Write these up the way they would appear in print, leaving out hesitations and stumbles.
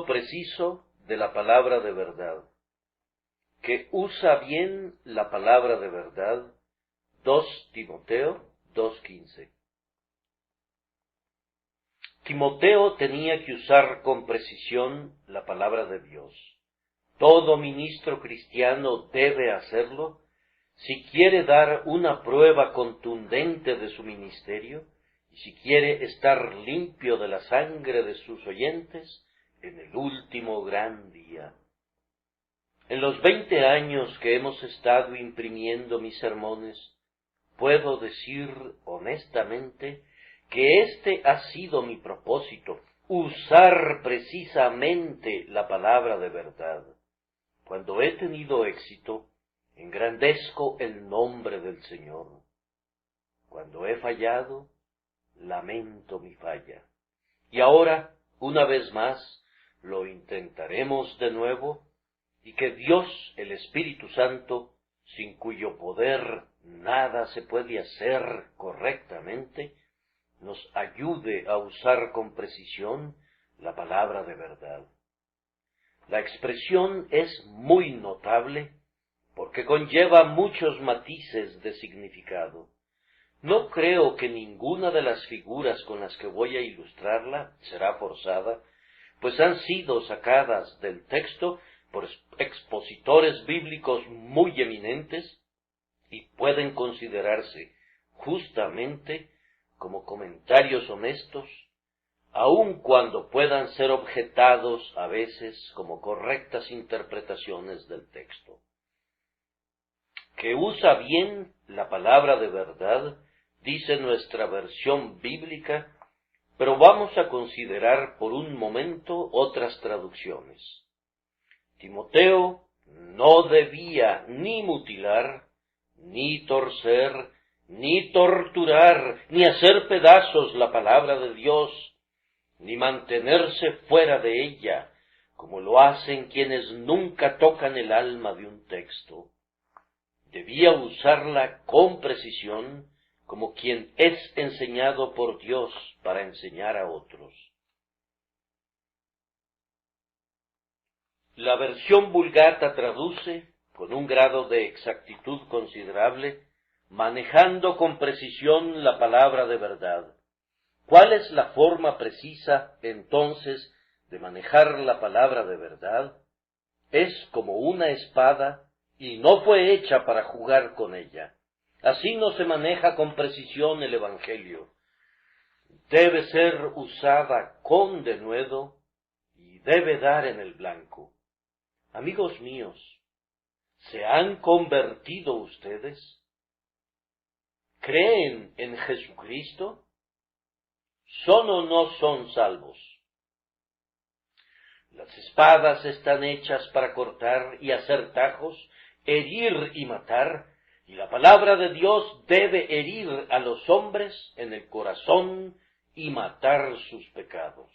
preciso de la palabra de verdad, que usa bien la palabra de verdad. 2 Timoteo 2:15. Timoteo tenía que usar con precisión la palabra de Dios. Todo ministro cristiano debe hacerlo si quiere dar una prueba contundente de su ministerio y si quiere estar limpio de la sangre de sus oyentes en el último gran día. En los 20 años que hemos estado imprimiendo mis sermones, puedo decir honestamente que este ha sido mi propósito, usar precisamente la palabra de verdad. Cuando he tenido éxito, engrandezco el nombre del Señor. Cuando he fallado, lamento mi falla. Y ahora, una vez más, lo intentaremos de nuevo, y que Dios, el Espíritu Santo, sin cuyo poder nada se puede hacer correctamente, nos ayude a usar con precisión la palabra de verdad. La expresión es muy notable porque conlleva muchos matices de significado. No creo que ninguna de las figuras con las que voy a ilustrarla será forzada, pues han sido sacadas del texto por expositores bíblicos muy eminentes y pueden considerarse justamente como comentarios honestos, aun cuando puedan ser objetados a veces como correctas interpretaciones del texto. Que usa bien la palabra de verdad, dice nuestra versión bíblica, pero vamos a considerar por un momento otras traducciones. Timoteo no debía ni mutilar, ni torcer, ni torturar, ni hacer pedazos la palabra de Dios, ni mantenerse fuera de ella, como lo hacen quienes nunca tocan el alma de un texto. Debía usarla con precisión, como quien es enseñado por Dios para enseñar a otros. La versión Vulgata traduce, con un grado de exactitud considerable, manejando con precisión la palabra de verdad. ¿Cuál es la forma precisa, entonces, de manejar la palabra de verdad? Es como una espada y no fue hecha para jugar con ella. Así no se maneja con precisión el Evangelio. Debe ser usada con denuedo y debe dar en el blanco. Amigos míos, ¿se han convertido ustedes? ¿Creen en Jesucristo? ¿Son o no son salvos? Las espadas están hechas para cortar y hacer tajos, herir y matar, y la palabra de Dios debe herir a los hombres en el corazón y matar sus pecados.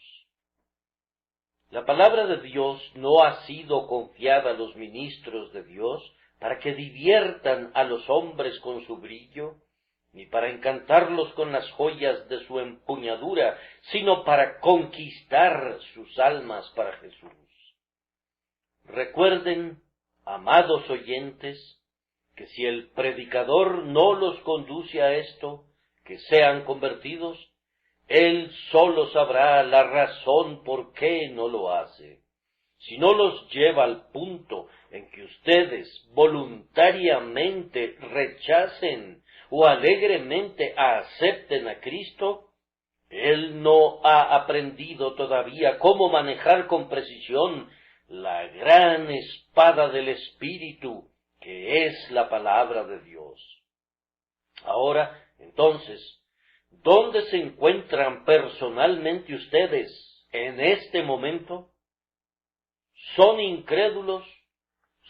La palabra de Dios no ha sido confiada a los ministros de Dios para que diviertan a los hombres con su brillo, ni para encantarlos con las joyas de su empuñadura, sino para conquistar sus almas para Jesús. Recuerden, amados oyentes, que si el predicador no los conduce a esto, que sean convertidos, él solo sabrá la razón por qué no lo hace. Si no los lleva al punto en que ustedes voluntariamente rechacen o alegremente acepten a Cristo, él no ha aprendido todavía cómo manejar con precisión la gran espada del Espíritu, que es la palabra de Dios. Ahora, entonces, ¿dónde se encuentran personalmente ustedes en este momento? ¿Son incrédulos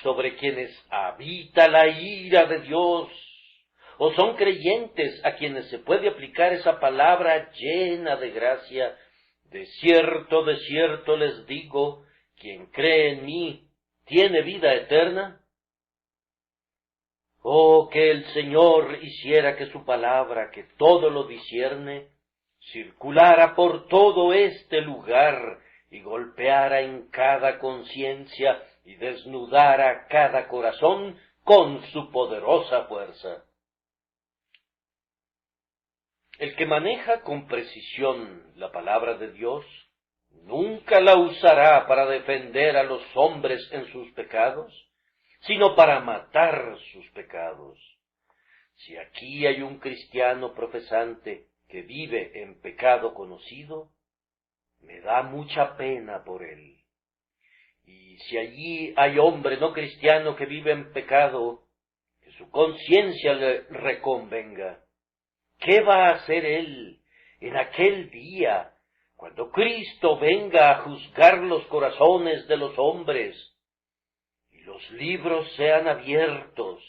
sobre quienes habita la ira de Dios? ¿O son creyentes a quienes se puede aplicar esa palabra llena de gracia? De cierto les digo, quien cree en mí tiene vida eterna. Oh, que el Señor hiciera que su palabra, que todo lo discierne, circulara por todo este lugar y golpeara en cada conciencia y desnudara cada corazón con su poderosa fuerza. El que maneja con precisión la palabra de Dios nunca la usará para defender a los hombres en sus pecados, sino para matar sus pecados. Si aquí hay un cristiano profesante que vive en pecado conocido, me da mucha pena por él. Y si allí hay hombre no cristiano que vive en pecado, que su conciencia le reconvenga. ¿Qué va a hacer él en aquel día, cuando Cristo venga a juzgar los corazones de los hombres, y los libros sean abiertos,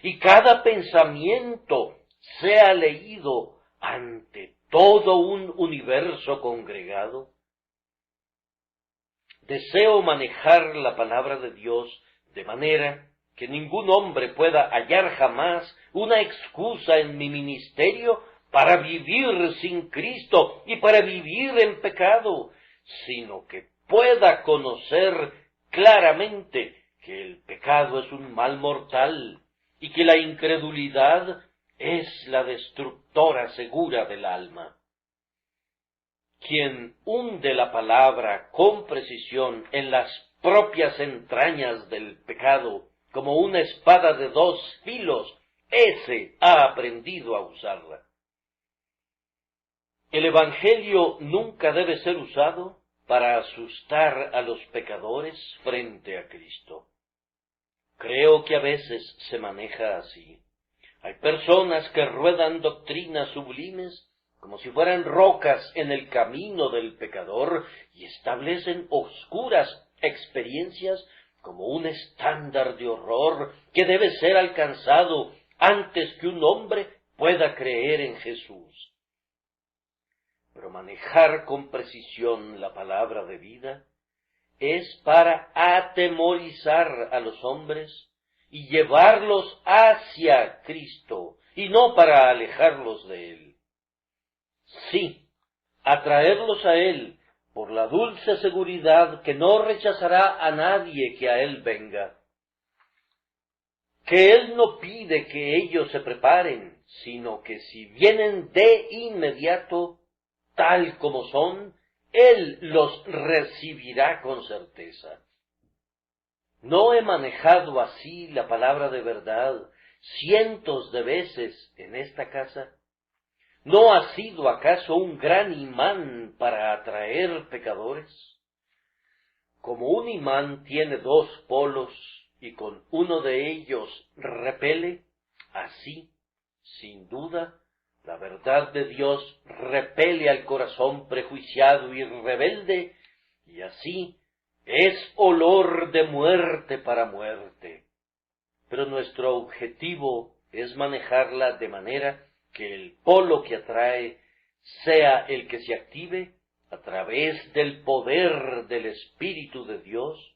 y cada pensamiento sea leído ante todo un universo congregado? Deseo manejar la palabra de Dios de manera que ningún hombre pueda hallar jamás una excusa en mi ministerio para vivir sin Cristo y para vivir en pecado, sino que pueda conocer claramente que el pecado es un mal mortal y que la incredulidad es la destructora segura del alma. Quien hunde la palabra con precisión en las propias entrañas del pecado, como una espada de dos filos, ese ha aprendido a usarla. El Evangelio nunca debe ser usado para asustar a los pecadores frente a Cristo. Creo que a veces se maneja así. Hay personas que ruedan doctrinas sublimes como si fueran rocas en el camino del pecador y establecen oscuras experiencias como un estándar de horror que debe ser alcanzado antes que un hombre pueda creer en Jesús. Pero manejar con precisión la palabra de vida es para atemorizar a los hombres y llevarlos hacia Cristo, y no para alejarlos de Él. Sí, atraerlos a Él por la dulce seguridad que no rechazará a nadie que a Él venga. Que Él no pide que ellos se preparen, sino que si vienen de inmediato, tal como son, Él los recibirá con certeza. ¿No he manejado así la palabra de verdad cientos de veces en esta casa? ¿No ha sido acaso un gran imán para atraer pecadores? Como un imán tiene dos polos y con uno de ellos repele, así, sin duda, la verdad de Dios repele al corazón prejuiciado y rebelde, y así es olor de muerte para muerte. Pero nuestro objetivo es manejarla de manera que el polo que atrae sea el que se active a través del poder del Espíritu de Dios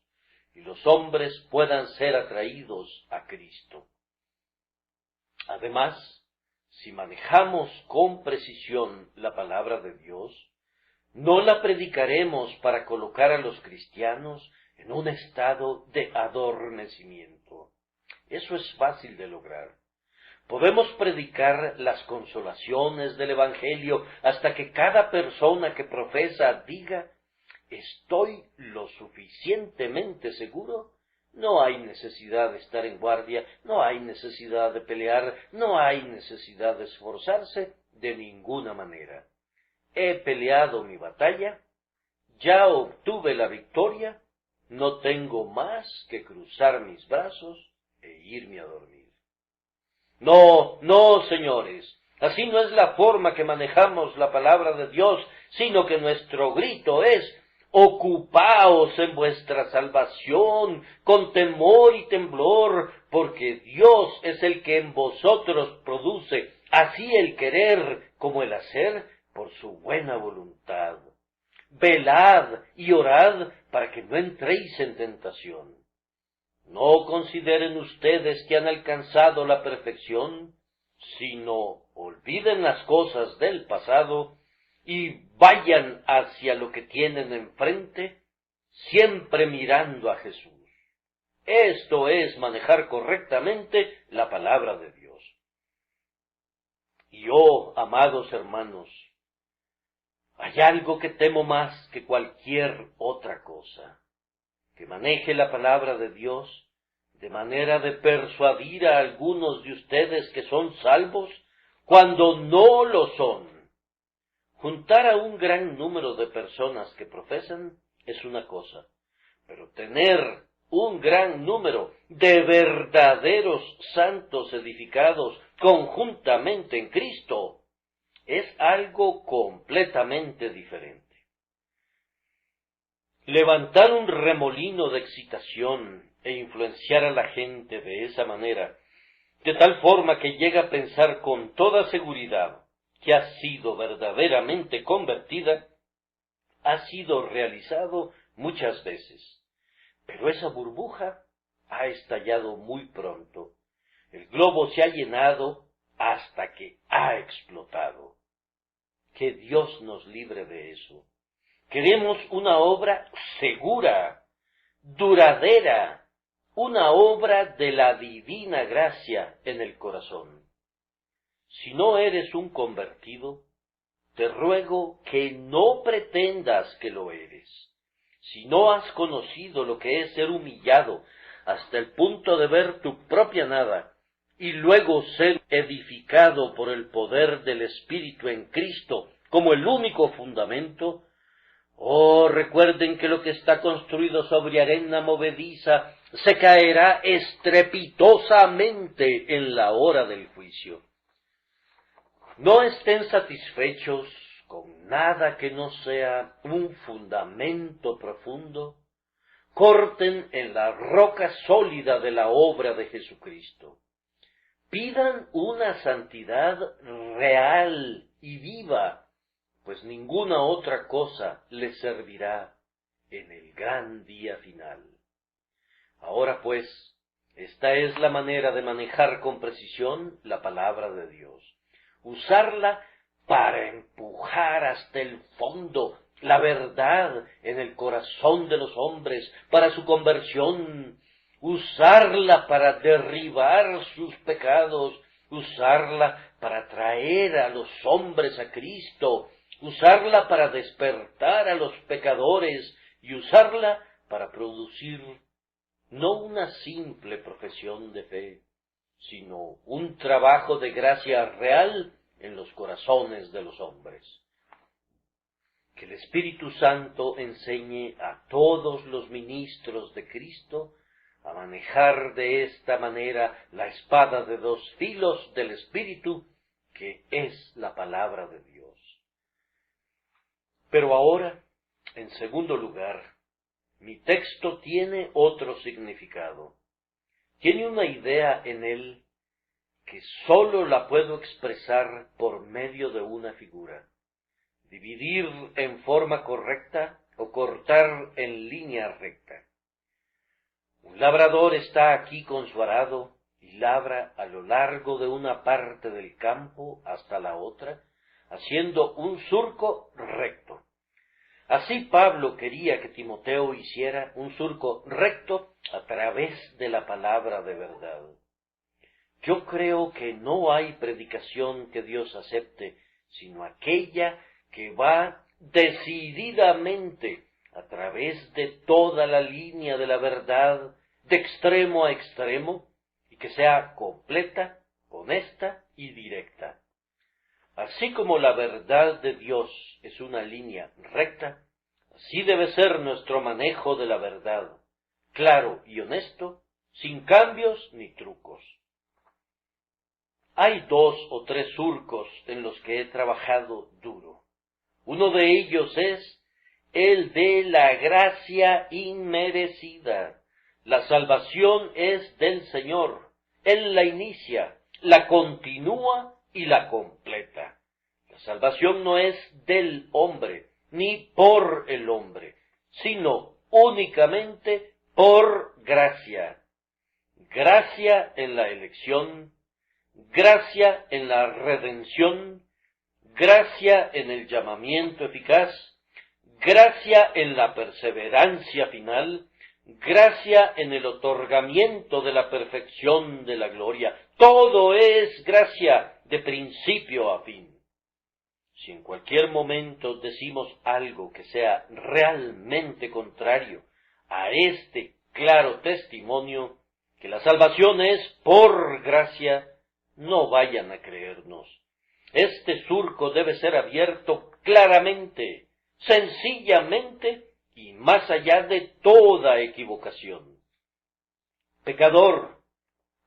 y los hombres puedan ser atraídos a Cristo. Además, si manejamos con precisión la palabra de Dios, no la predicaremos para colocar a los cristianos en un estado de adormecimiento. Eso es fácil de lograr. Podemos predicar las consolaciones del Evangelio hasta que cada persona que profesa diga: estoy lo suficientemente seguro. No hay necesidad de estar en guardia, no hay necesidad de pelear, no hay necesidad de esforzarse de ninguna manera. He peleado mi batalla, ya obtuve la victoria, no tengo más que cruzar mis brazos e irme a dormir. No, no, señores, así no es la forma que manejamos la palabra de Dios, sino que nuestro grito es: ocupaos en vuestra salvación con temor y temblor, porque Dios es el que en vosotros produce así el querer como el hacer por su buena voluntad. Velad y orad para que no entréis en tentación. No consideren ustedes que han alcanzado la perfección, sino olviden las cosas del pasado y vayan hacia lo que tienen enfrente, siempre mirando a Jesús. Esto es manejar correctamente la palabra de Dios. Y oh, amados hermanos, hay algo que temo más que cualquier otra cosa, que maneje la palabra de Dios de manera de persuadir a algunos de ustedes que son salvos cuando no lo son. Juntar a un gran número de personas que profesan es una cosa, pero tener un gran número de verdaderos santos edificados conjuntamente en Cristo es algo completamente diferente. Levantar un remolino de excitación e influenciar a la gente de esa manera, de tal forma que llega a pensar con toda seguridad que ha sido verdaderamente convertida, ha sido realizado muchas veces. Pero esa burbuja ha estallado muy pronto. El globo se ha llenado hasta que ha explotado. Que Dios nos libre de eso. Queremos una obra segura, duradera, una obra de la divina gracia en el corazón. Si no eres un convertido, te ruego que no pretendas que lo eres. Si no has conocido lo que es ser humillado hasta el punto de ver tu propia nada y luego ser edificado por el poder del Espíritu en Cristo como el único fundamento, oh, recuerden que lo que está construido sobre arena movediza se caerá estrepitosamente en la hora del juicio. No estén satisfechos con nada que no sea un fundamento profundo. Corten en la roca sólida de la obra de Jesucristo. Pidan una santidad real y viva, pues ninguna otra cosa les servirá en el gran día final. Ahora pues, esta es la manera de manejar con precisión la palabra de Dios. Usarla para empujar hasta el fondo la verdad en el corazón de los hombres para su conversión, usarla para derribar sus pecados, usarla para traer a los hombres a Cristo, usarla para despertar a los pecadores y usarla para producir no una simple profesión de fe, sino un trabajo de gracia real en los corazones de los hombres. Que el Espíritu Santo enseñe a todos los ministros de Cristo a manejar de esta manera la espada de dos filos del Espíritu, que es la palabra de Dios. Pero ahora, en segundo lugar, mi texto tiene otro significado. Tiene una idea en él que sólo la puedo expresar por medio de una figura. Dividir en forma correcta o cortar en línea recta. Un labrador está aquí con su arado y labra a lo largo de una parte del campo hasta la otra, haciendo un surco recto. Así Pablo quería que Timoteo hiciera un surco recto a través de la palabra de verdad. Yo creo que no hay predicación que Dios acepte, sino aquella que va decididamente a través de toda la línea de la verdad, de extremo a extremo, y que sea completa, honesta y directa. Así como la verdad de Dios es una línea recta, así debe ser nuestro manejo de la verdad, claro y honesto, sin cambios ni trucos. Hay 2 o 3 surcos en los que he trabajado duro. Uno de ellos es el de la gracia inmerecida. La salvación es del Señor. Él la inicia, la continúa y la completa. La salvación no es del hombre, ni por el hombre, sino únicamente por gracia. Gracia en la elección, gracia en la redención, gracia en el llamamiento eficaz, gracia en la perseverancia final, gracia en el otorgamiento de la perfección de la gloria. Todo es gracia de principio a fin. Si en cualquier momento decimos algo que sea realmente contrario a este claro testimonio, que la salvación es por gracia, no vayan a creernos. Este surco debe ser abierto claramente, sencillamente y más allá de toda equivocación. Pecador,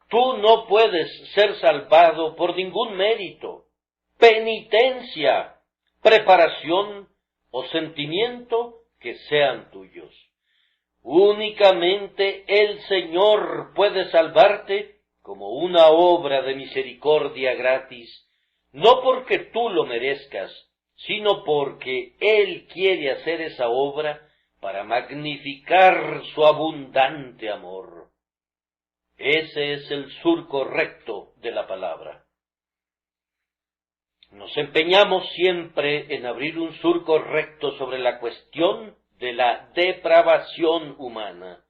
tú no puedes ser salvado por ningún mérito, penitencia, preparación o sentimiento que sean tuyos. Únicamente el Señor puede salvarte como una obra de misericordia gratis, no porque tú lo merezcas, sino porque Él quiere hacer esa obra para magnificar su abundante amor. Ese es el surco recto de la palabra. Nos empeñamos siempre en abrir un surco recto sobre la cuestión de la depravación humana,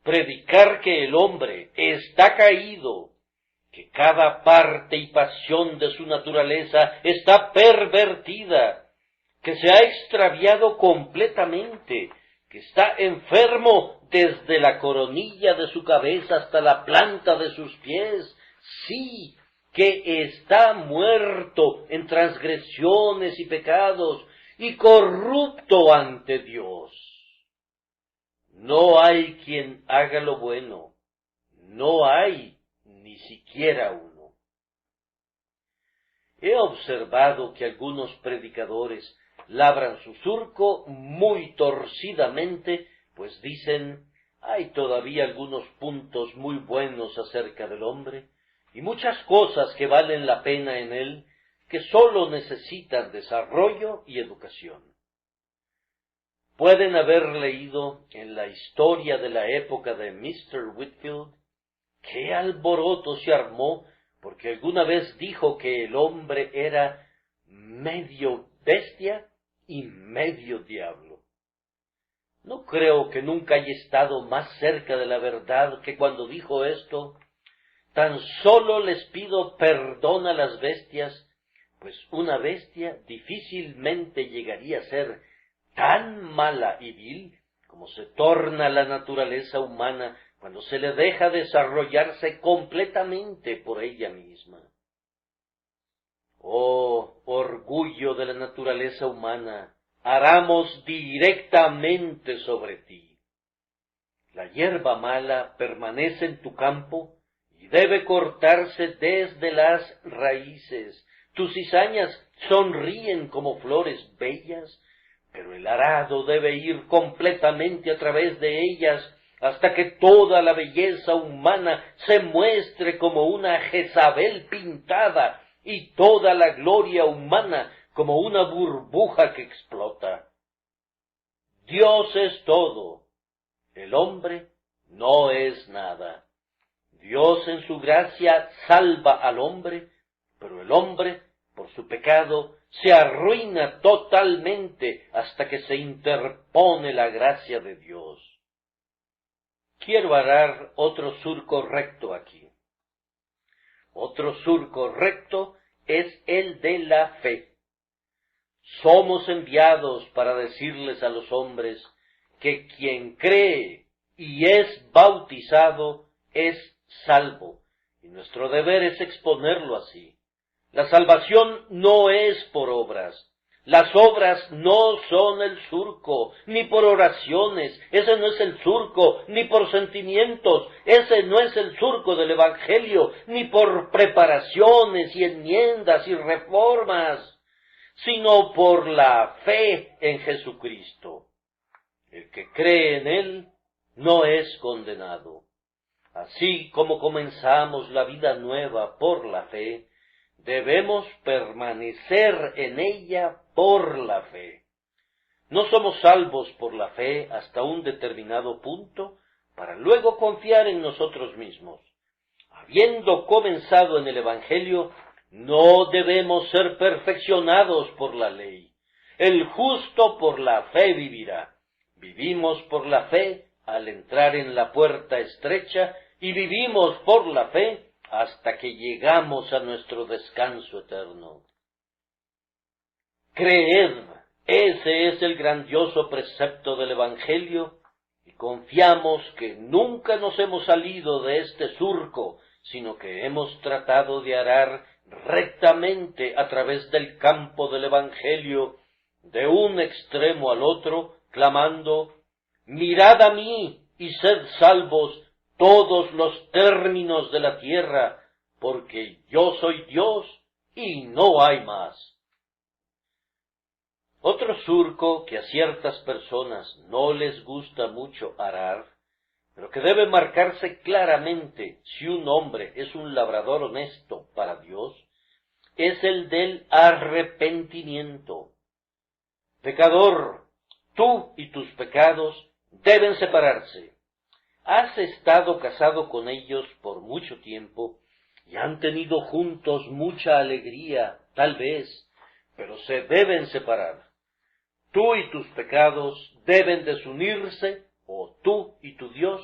predicar que el hombre está caído, que cada parte y pasión de su naturaleza está pervertida, que se ha extraviado completamente, que está enfermo desde la coronilla de su cabeza hasta la planta de sus pies, sí, que está muerto en transgresiones y pecados, y corrupto ante Dios. No hay quien haga lo bueno, no hay ni siquiera uno. He observado que algunos predicadores labran su surco muy torcidamente, pues dicen, hay todavía algunos puntos muy buenos acerca del hombre, y muchas cosas que valen la pena en él, que sólo necesitan desarrollo y educación. Pueden haber leído en la historia de la época de Mr. Whitefield qué alboroto se armó porque alguna vez dijo que el hombre era medio bestia y medio diablo. No creo que nunca haya estado más cerca de la verdad que cuando dijo esto. Tan solo les pido perdón a las bestias, pues una bestia difícilmente llegaría a ser tan mala y vil como se torna la naturaleza humana cuando se le deja desarrollarse completamente por ella misma. Oh, orgullo de la naturaleza humana, aramos directamente sobre ti. La hierba mala permanece en tu campo y debe cortarse desde las raíces. Tus cizañas sonríen como flores bellas, pero el arado debe ir completamente a través de ellas hasta que toda la belleza humana se muestre como una Jezabel pintada y toda la gloria humana como una burbuja que explota. Dios es todo, el hombre no es nada. Dios en su gracia salva al hombre, pero el hombre, por su pecado, se arruina totalmente hasta que se interpone la gracia de Dios. Quiero arar otro surco recto aquí. Otro surco recto es el de la fe. Somos enviados para decirles a los hombres que quien cree y es bautizado es salvo, y nuestro deber es exponerlo así. La salvación no es por obras. Las obras no son el surco, ni por oraciones, ese no es el surco, ni por sentimientos, ese no es el surco del Evangelio, ni por preparaciones y enmiendas y reformas, sino por la fe en Jesucristo. El que cree en Él no es condenado. Así como comenzamos la vida nueva por la fe, debemos permanecer en ella por la fe. No somos salvos por la fe hasta un determinado punto, para luego confiar en nosotros mismos. Habiendo comenzado en el Evangelio, No debemos ser perfeccionados por la ley. El justo por la fe vivirá. Vivimos por la fe al entrar en la puerta estrecha y vivimos por la fe hasta que llegamos a nuestro descanso eterno. Creed, ese es el grandioso precepto del Evangelio, y confiamos que nunca nos hemos salido de este surco, sino que hemos tratado de arar rectamente a través del campo del Evangelio, de un extremo al otro, clamando: mirad a mí y sed salvos todos los términos de la tierra, porque yo soy Dios y no hay más. Otro surco que a ciertas personas no les gusta mucho arar, pero que debe marcarse claramente si un hombre es un labrador honesto para Dios, es el del arrepentimiento. Pecador, tú y tus pecados deben separarse. Has estado casado con ellos por mucho tiempo y han tenido juntos mucha alegría, tal vez, pero se deben separar. Tú y tus pecados deben desunirse, o tú y tu Dios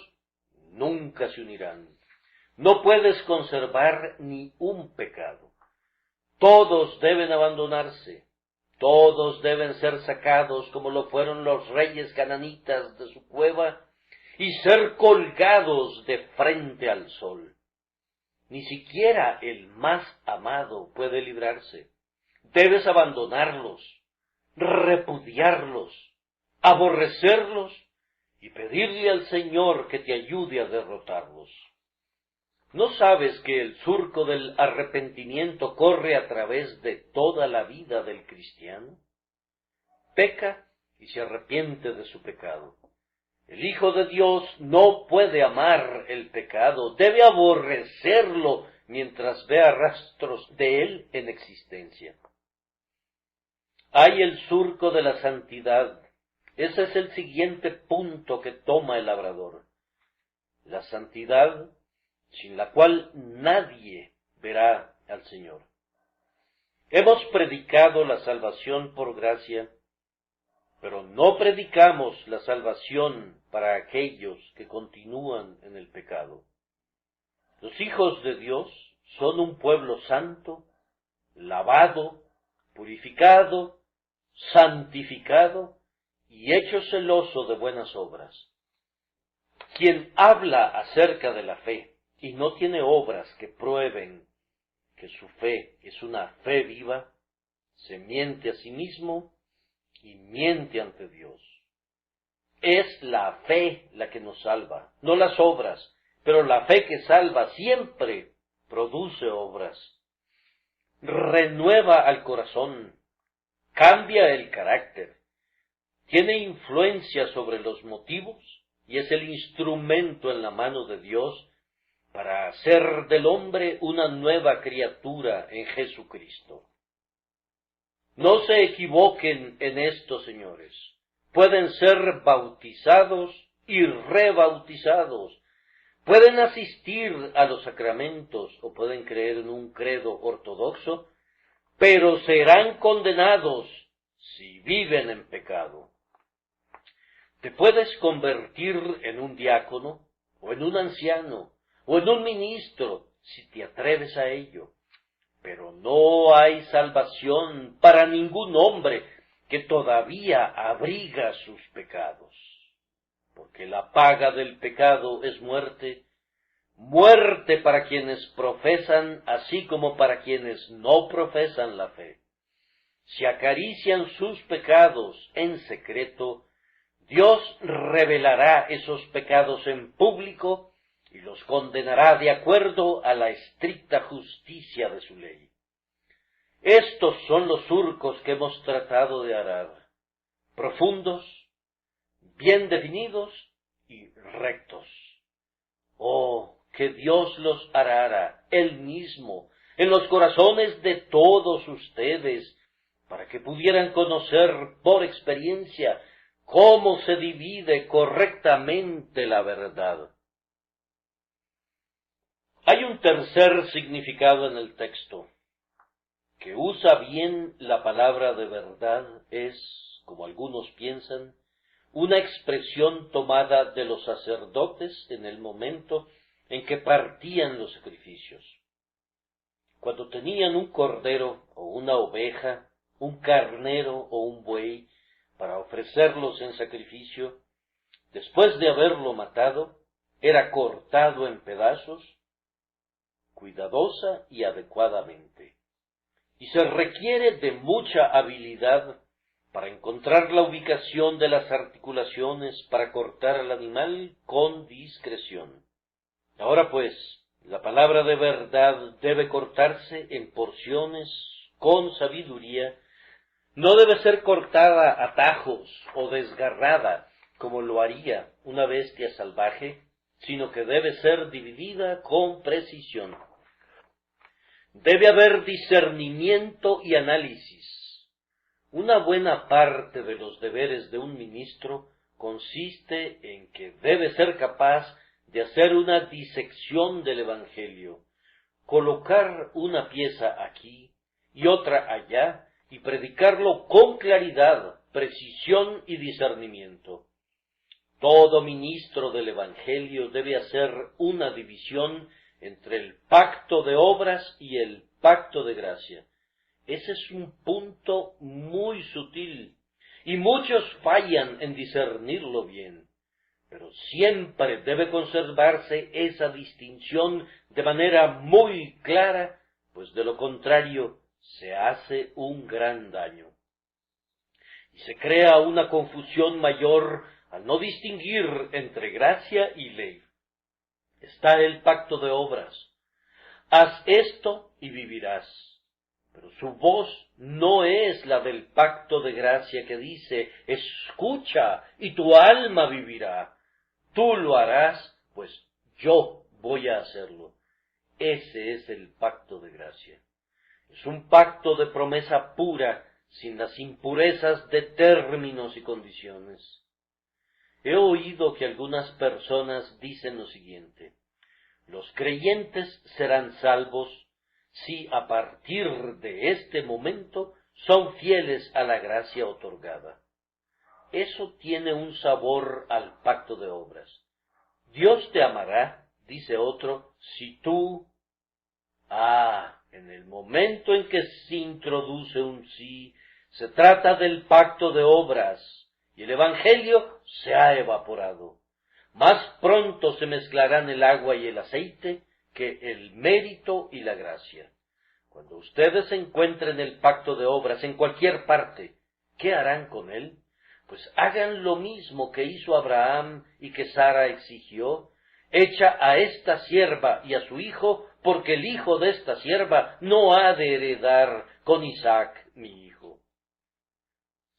nunca se unirán. No puedes conservar ni un pecado. Todos deben abandonarse. Todos deben ser sacados como lo fueron los reyes cananitas de su cueva y ser colgados de frente al sol. Ni siquiera el más amado puede librarse. Debes abandonarlos, repudiarlos, aborrecerlos y pedirle al Señor que te ayude a derrotarlos. ¿No sabes que el surco del arrepentimiento corre a través de toda la vida del cristiano? Peca y se arrepiente de su pecado. El Hijo de Dios no puede amar el pecado, debe aborrecerlo mientras vea rastros de él en existencia. Hay el surco de la santidad. Ese es el siguiente punto que toma el labrador. La santidad sin la cual nadie verá al Señor. Hemos predicado la salvación por gracia, pero no predicamos la salvación para aquellos que continúan en el pecado. Los hijos de Dios son un pueblo santo, lavado, purificado, santificado y hecho celoso de buenas obras. Quien habla acerca de la fe y no tiene obras que prueben que su fe es una fe viva, se miente a sí mismo y miente ante Dios. Es la fe la que nos salva, no las obras, pero la fe que salva siempre produce obras. Renueva al corazón, cambia el carácter, tiene influencia sobre los motivos y es el instrumento en la mano de Dios para hacer del hombre una nueva criatura en Jesucristo. No se equivoquen en esto, señores. Pueden ser bautizados y rebautizados. Pueden asistir a los sacramentos o pueden creer en un credo ortodoxo, pero serán condenados si viven en pecado. Te puedes convertir en un diácono o en un anciano o en un ministro, si te atreves a ello. Pero no hay salvación para ningún hombre que todavía abriga sus pecados. Porque la paga del pecado es muerte, muerte para quienes profesan, así como para quienes no profesan la fe. Si acarician sus pecados en secreto, Dios revelará esos pecados en público y los condenará de acuerdo a la estricta justicia de su ley. Estos son los surcos que hemos tratado de arar, profundos, bien definidos y rectos. Oh, que Dios los arara Él mismo en los corazones de todos ustedes, para que pudieran conocer por experiencia cómo se divide correctamente la verdad. Hay un tercer significado en el texto. que usa bien la palabra de verdad es, como algunos piensan, una expresión tomada de los sacerdotes en el momento en que partían los sacrificios. Cuando tenían un cordero o una oveja, un carnero o un buey para ofrecerlos en sacrificio, después de haberlo matado, era cortado en pedazos, cuidadosa y adecuadamente. Y se requiere de mucha habilidad para encontrar la ubicación de las articulaciones para cortar al animal con discreción. Ahora pues, la palabra de verdad debe cortarse en porciones con sabiduría, no debe ser cortada a tajos o desgarrada como lo haría una bestia salvaje, sino que debe ser dividida con precisión. Debe haber discernimiento y análisis. Una buena parte de los deberes de un ministro consiste en que debe ser capaz de hacer una disección del Evangelio, colocar una pieza aquí y otra allá y predicarlo con claridad, precisión y discernimiento. Todo ministro del Evangelio debe hacer una división entre el pacto de obras y el pacto de gracia. Ese es un punto muy sutil, y muchos fallan en discernirlo bien, pero siempre debe conservarse esa distinción de manera muy clara, pues de lo contrario se hace un gran daño. Y se crea una confusión mayor al no distinguir entre gracia y ley. Está el pacto de obras. Haz esto y vivirás. Pero su voz no es la del pacto de gracia que dice, escucha y tu alma vivirá. Tú lo harás, pues yo voy a hacerlo. Ese es el pacto de gracia. Es un pacto de promesa pura, sin las impurezas de términos y condiciones. He oído que algunas personas dicen lo siguiente: los creyentes serán salvos si a partir de este momento son fieles a la gracia otorgada. Eso tiene un sabor al pacto de obras. Dios te amará, dice otro, si tú... en el momento en que se introduce un sí, se trata del pacto de obras, y el Evangelio se ha evaporado. Más pronto se mezclarán el agua y el aceite que el mérito y la gracia. Cuando ustedes encuentren el pacto de obras en cualquier parte, ¿qué harán con él? Pues hagan lo mismo que hizo Abraham y que Sara exigió. Echa a esta sierva y a su hijo, porque el hijo de esta sierva no ha de heredar con Isaac mi hijo.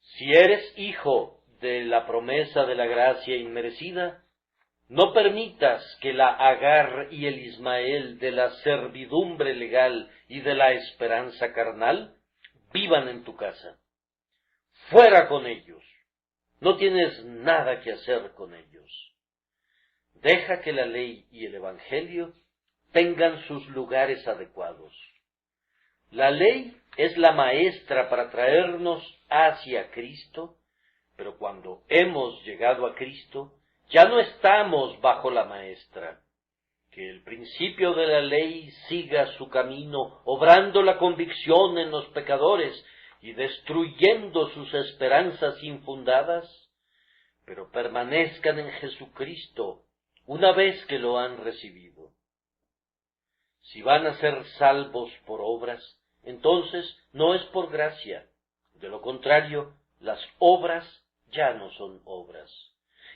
Si eres hijo de la promesa de la gracia inmerecida, no permitas que la Agar y el Ismael de la servidumbre legal y de la esperanza carnal vivan en tu casa. Fuera con ellos. No tienes nada que hacer con ellos. Deja que la ley y el Evangelio tengan sus lugares adecuados. La ley es la maestra para traernos hacia Cristo, pero cuando hemos llegado a Cristo, ya no estamos bajo la maestra. Que el principio de la ley siga su camino, obrando la convicción en los pecadores y destruyendo sus esperanzas infundadas, pero permanezcan en Jesucristo una vez que lo han recibido. Si van a ser salvos por obras, entonces no es por gracia. De lo contrario, las obras ya no son obras.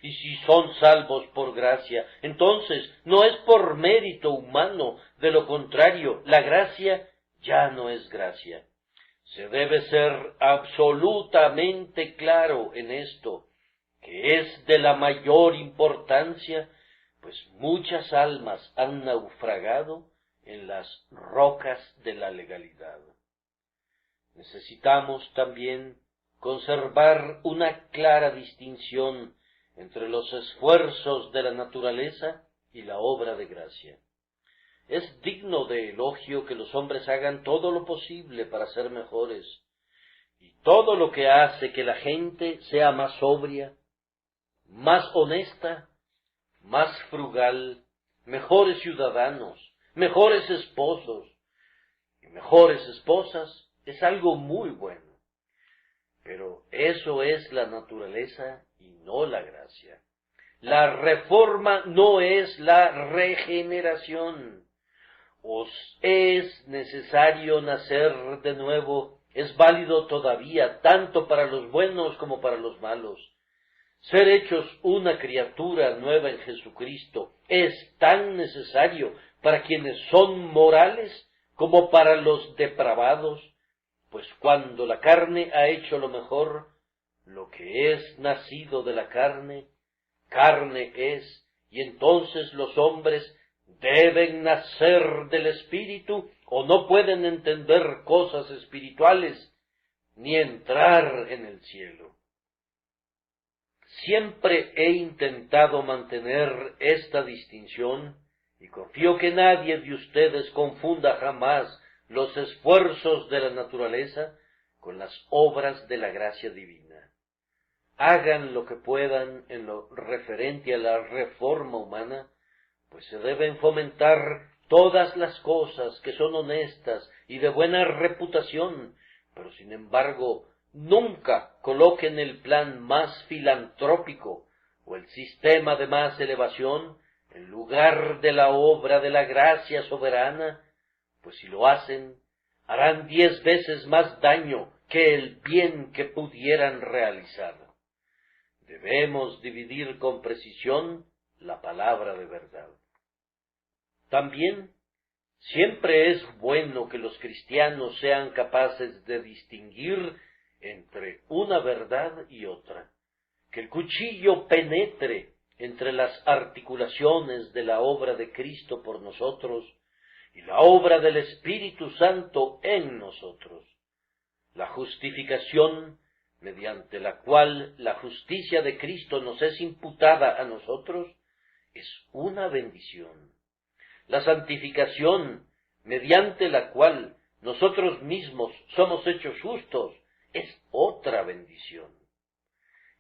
Y si son salvos por gracia, entonces no es por mérito humano. De lo contrario, la gracia ya no es gracia. Se debe ser absolutamente claro en esto, que es de la mayor importancia, pues muchas almas han naufragado en las rocas de la legalidad. Necesitamos también conservar una clara distinción entre los esfuerzos de la naturaleza y la obra de gracia. Es digno de elogio que los hombres hagan todo lo posible para ser mejores, y todo lo que hace que la gente sea más sobria, más honesta, más frugal, mejores ciudadanos, mejores esposos y mejores esposas, es algo muy bueno. Pero eso es la naturaleza y no la gracia. La reforma no es la regeneración. Os es necesario nacer de nuevo. Es válido todavía, tanto para los buenos como para los malos. Ser hechos una criatura nueva en Jesucristo es tan necesario para quienes son morales como para los depravados, pues cuando la carne ha hecho lo mejor, lo que es nacido de la carne, carne es, y entonces los hombres deben nacer del Espíritu o no pueden entender cosas espirituales ni entrar en el cielo. Siempre he intentado mantener esta distinción y confío que nadie de ustedes confunda jamás los esfuerzos de la naturaleza con las obras de la gracia divina. Hagan lo que puedan en lo referente a la reforma humana, pues se deben fomentar todas las cosas que son honestas y de buena reputación, pero sin embargo nunca coloquen el plan más filantrópico o el sistema de más elevación en lugar de la obra de la gracia soberana, pues si lo hacen, harán 10 veces más daño que el bien que pudieran realizar. Debemos dividir con precisión la palabra de verdad. También, siempre es bueno que los cristianos sean capaces de distinguir entre una verdad y otra, que el cuchillo penetre entre las articulaciones de la obra de Cristo por nosotros y la obra del Espíritu Santo en nosotros. La justificación, mediante la cual la justicia de Cristo nos es imputada a nosotros, es una bendición. La santificación, mediante la cual nosotros mismos somos hechos justos, es otra bendición.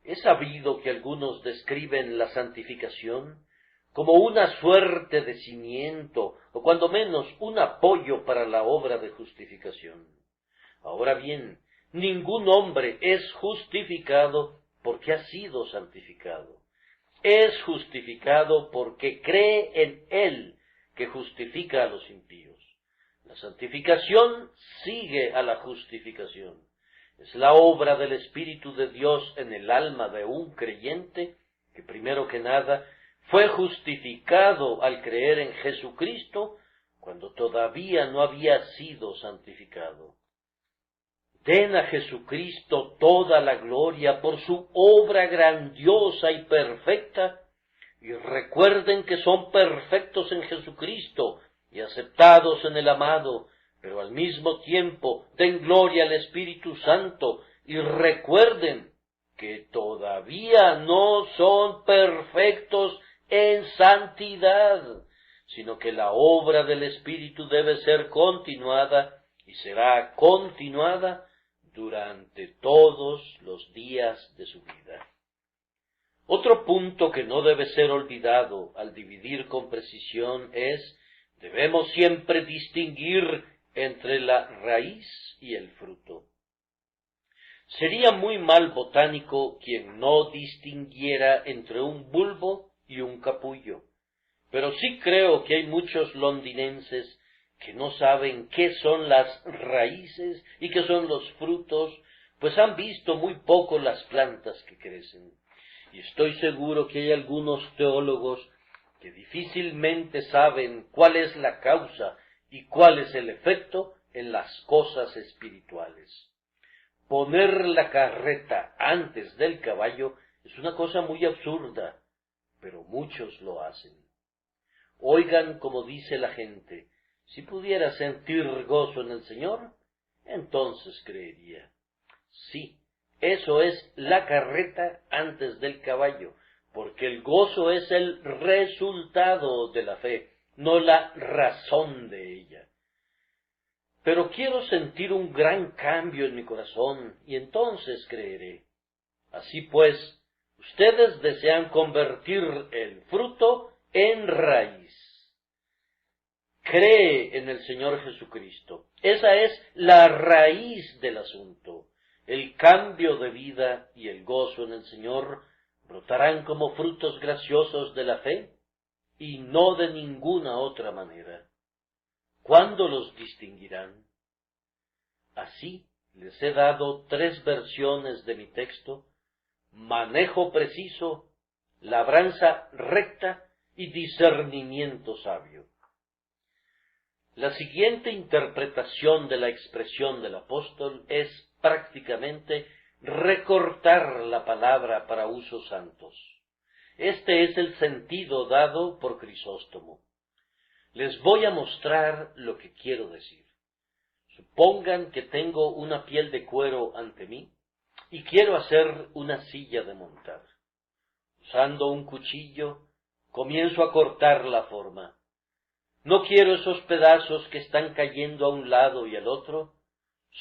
He sabido que algunos describen la santificación como una suerte de cimiento, o cuando menos un apoyo para la obra de justificación. Ahora bien, ningún hombre es justificado porque ha sido santificado. Es justificado porque cree en Él, que justifica a los impíos. La santificación sigue a la justificación. Es la obra del Espíritu de Dios en el alma de un creyente que primero que nada fue justificado al creer en Jesucristo cuando todavía no había sido santificado. Den a Jesucristo toda la gloria por su obra grandiosa y perfecta, y recuerden que son perfectos en Jesucristo y aceptados en el amado, pero al mismo tiempo den gloria al Espíritu Santo y recuerden que todavía no son perfectos en santidad, sino que la obra del Espíritu debe ser continuada y será continuada durante todos los días de su vida. Otro punto que no debe ser olvidado al dividir con precisión es, debemos siempre distinguir entre la raíz y el fruto. Sería muy mal botánico quien no distinguiera entre un bulbo y un capullo, pero sí creo que hay muchos londinenses que no saben qué son las raíces y qué son los frutos, pues han visto muy poco las plantas que crecen. Y estoy seguro que hay algunos teólogos que difícilmente saben cuál es la causa y cuál es el efecto en las cosas espirituales. Poner la carreta antes del caballo es una cosa muy absurda, pero muchos lo hacen. Oigan como dice la gente, si pudiera sentir gozo en el Señor, entonces creería. Sí, eso es la carreta antes del caballo, porque el gozo es el resultado de la fe, no la razón de ella. Pero quiero sentir un gran cambio en mi corazón, y entonces creeré. Así pues, ustedes desean convertir el fruto en raíz. Cree en el Señor Jesucristo. Esa es la raíz del asunto. El cambio de vida y el gozo en el Señor brotarán como frutos graciosos de la fe y no de ninguna otra manera. ¿Cuándo los distinguirán? Así les he dado 3 versiones de mi texto: manejo preciso, labranza recta y discernimiento sabio. La siguiente interpretación de la expresión del apóstol es prácticamente recortar la palabra para usos santos. Este es el sentido dado por Crisóstomo. Les voy a mostrar lo que quiero decir. Supongan que tengo una piel de cuero ante mí y quiero hacer una silla de montar. Usando un cuchillo, comienzo a cortar la forma. No quiero esos pedazos que están cayendo a un lado y al otro.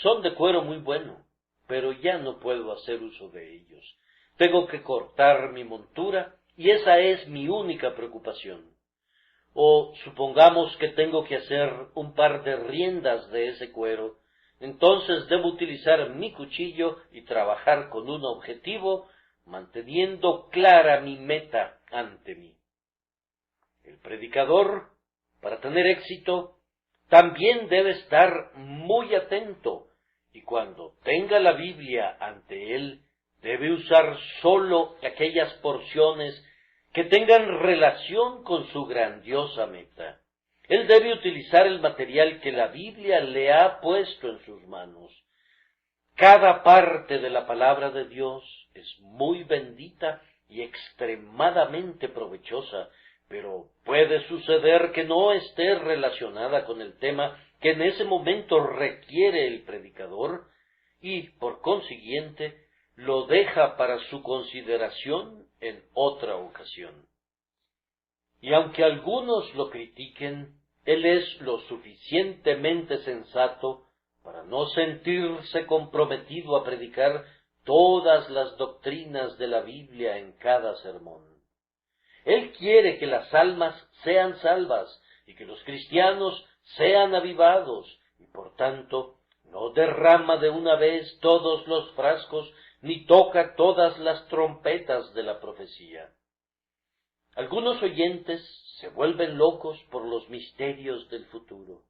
Son de cuero muy bueno, pero ya no puedo hacer uso de ellos. Tengo que cortar mi montura y esa es mi única preocupación. O supongamos que tengo que hacer un par de riendas de ese cuero, entonces debo utilizar mi cuchillo y trabajar con un objetivo, manteniendo clara mi meta ante mí. El predicador, para tener éxito, también debe estar muy atento, y cuando tenga la Biblia ante él, debe usar sólo aquellas porciones que tengan relación con su grandiosa meta. Él debe utilizar el material que la Biblia le ha puesto en sus manos. Cada parte de la palabra de Dios es muy bendita y extremadamente provechosa, pero puede suceder que no esté relacionada con el tema que en ese momento requiere el predicador y, por consiguiente, lo deja para su consideración en otra ocasión. Y aunque algunos lo critiquen, él es lo suficientemente sensato para no sentirse comprometido a predicar todas las doctrinas de la Biblia en cada sermón. Él quiere que las almas sean salvas y que los cristianos sean avivados, y por tanto no derrama de una vez todos los frascos ni toca todas las trompetas de la profecía. Algunos oyentes se vuelven locos por los misterios del futuro.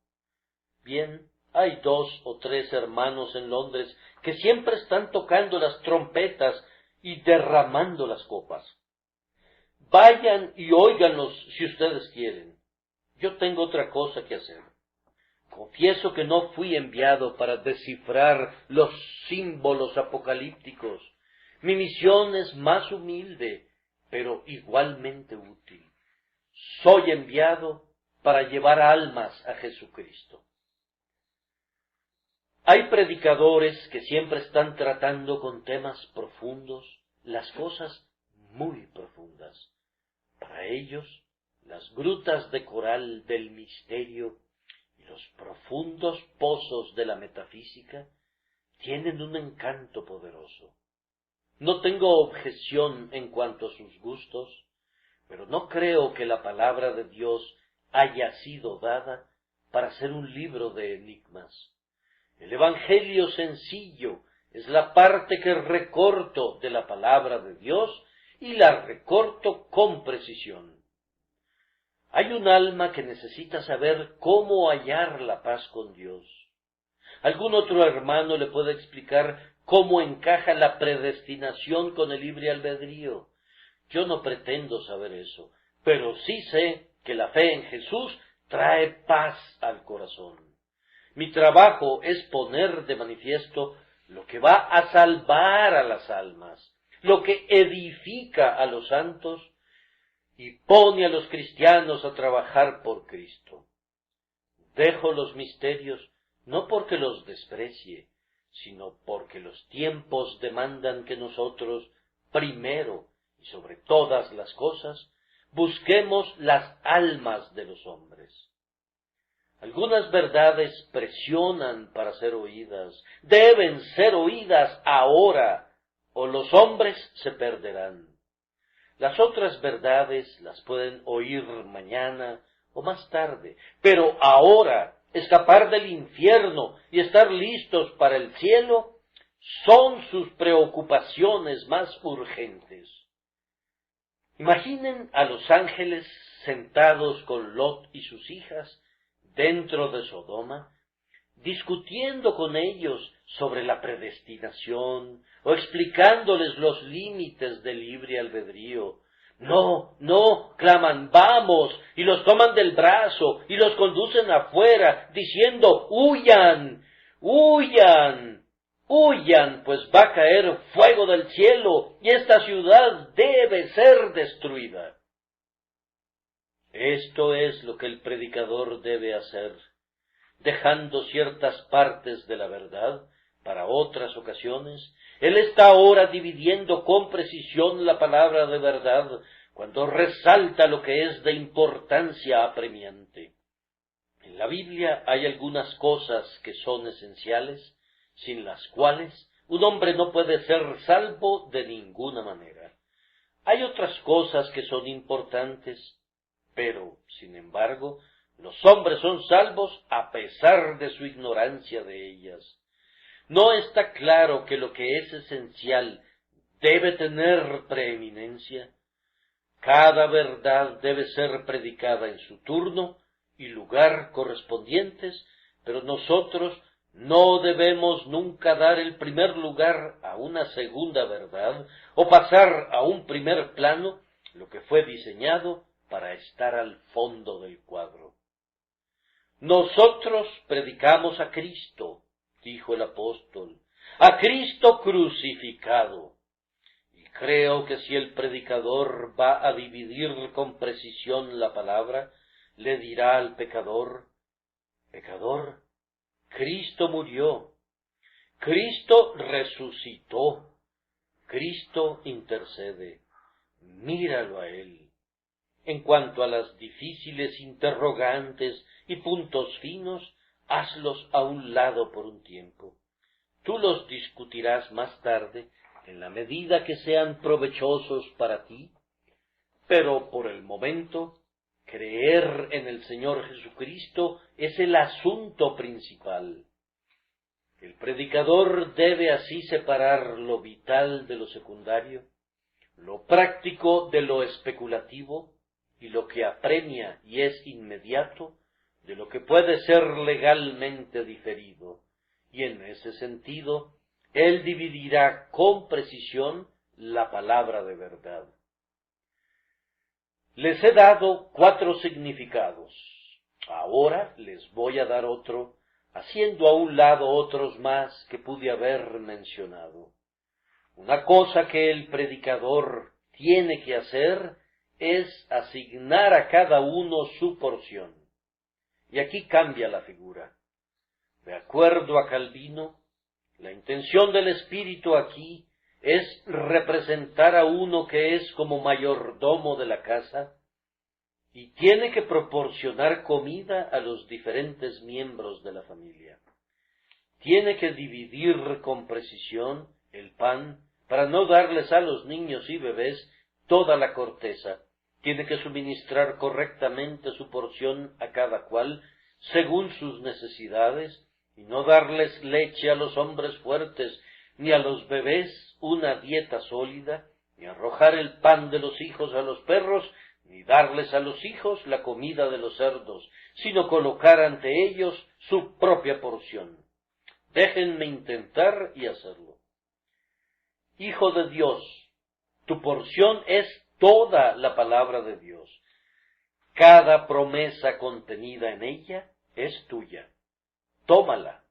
Bien, hay 2 o 3 hermanos en Londres que siempre están tocando las trompetas y derramando las copas. Vayan y óiganlos si ustedes quieren. Yo tengo otra cosa que hacer. Confieso que no fui enviado para descifrar los símbolos apocalípticos. Mi misión es más humilde, pero igualmente útil. Soy enviado para llevar almas a Jesucristo. Hay predicadores que siempre están tratando con temas profundos, las cosas muy profundas. Para ellos, las grutas de coral del misterio y los profundos pozos de la metafísica tienen un encanto poderoso. No tengo objeción en cuanto a sus gustos, pero no creo que la palabra de Dios haya sido dada para ser un libro de enigmas. El Evangelio sencillo es la parte que recorto de la palabra de Dios y la recorto con precisión. Hay un alma que necesita saber cómo hallar la paz con Dios. Algún otro hermano le puede explicar cómo encaja la predestinación con el libre albedrío. Yo no pretendo saber eso, pero sí sé que la fe en Jesús trae paz al corazón. Mi trabajo es poner de manifiesto lo que va a salvar a las almas, lo que edifica a los santos y pone a los cristianos a trabajar por Cristo. Dejo los misterios no porque los desprecie, sino porque los tiempos demandan que nosotros, primero y sobre todas las cosas, busquemos las almas de los hombres. Algunas verdades presionan para ser oídas, deben ser oídas ahora, o los hombres se perderán. Las otras verdades las pueden oír mañana o más tarde, pero ahora escapar del infierno y estar listos para el cielo son sus preocupaciones más urgentes. Imaginen a los ángeles sentados con Lot y sus hijas dentro de Sodoma, discutiendo con ellos sobre la predestinación o explicándoles los límites del libre albedrío. No, no, claman, vamos, y los toman del brazo y los conducen afuera, diciendo, huyan, huyan, huyan, pues va a caer fuego del cielo y esta ciudad debe ser destruida. Esto es lo que el predicador debe hacer, dejando ciertas partes de la verdad para otras ocasiones. Él está ahora dividiendo con precisión la palabra de verdad cuando resalta lo que es de importancia apremiante. En la Biblia hay algunas cosas que son esenciales, sin las cuales un hombre no puede ser salvo de ninguna manera. Hay otras cosas que son importantes, pero, sin embargo, los hombres son salvos a pesar de su ignorancia de ellas. ¿No está claro que lo que es esencial debe tener preeminencia? Cada verdad debe ser predicada en su turno y lugar correspondientes, pero nosotros no debemos nunca dar el primer lugar a una segunda verdad o pasar a un primer plano lo que fue diseñado para estar al fondo del cuadro. Nosotros predicamos a Cristo, dijo el apóstol, a Cristo crucificado. Y creo que si el predicador va a dividir con precisión la palabra, le dirá al pecador, pecador, Cristo murió, Cristo resucitó, Cristo intercede, míralo a Él. En cuanto a las difíciles interrogantes y puntos finos, hazlos a un lado por un tiempo. Tú los discutirás más tarde, en la medida que sean provechosos para ti, pero por el momento, creer en el Señor Jesucristo es el asunto principal. El predicador debe así separar lo vital de lo secundario, lo práctico de lo especulativo, y lo que apremia y es inmediato de lo que puede ser legalmente diferido, y en ese sentido, él dividirá con precisión la palabra de verdad. Les he dado 4 significados. Ahora les voy a dar otro, haciendo a un lado otros más que pude haber mencionado. Una cosa que el predicador tiene que hacer es asignar a cada uno su porción. Y aquí cambia la figura. De acuerdo a Calvino, la intención del Espíritu aquí es representar a uno que es como mayordomo de la casa y tiene que proporcionar comida a los diferentes miembros de la familia. Tiene que dividir con precisión el pan para no darles a los niños y bebés toda la corteza. Tiene que suministrar correctamente su porción a cada cual, según sus necesidades, y no darles leche a los hombres fuertes, ni a los bebés una dieta sólida, ni arrojar el pan de los hijos a los perros, ni darles a los hijos la comida de los cerdos, sino colocar ante ellos su propia porción. Déjenme intentar y hacerlo. Hijo de Dios, tu porción es toda la palabra de Dios. Cada promesa contenida en ella es tuya. Tómala,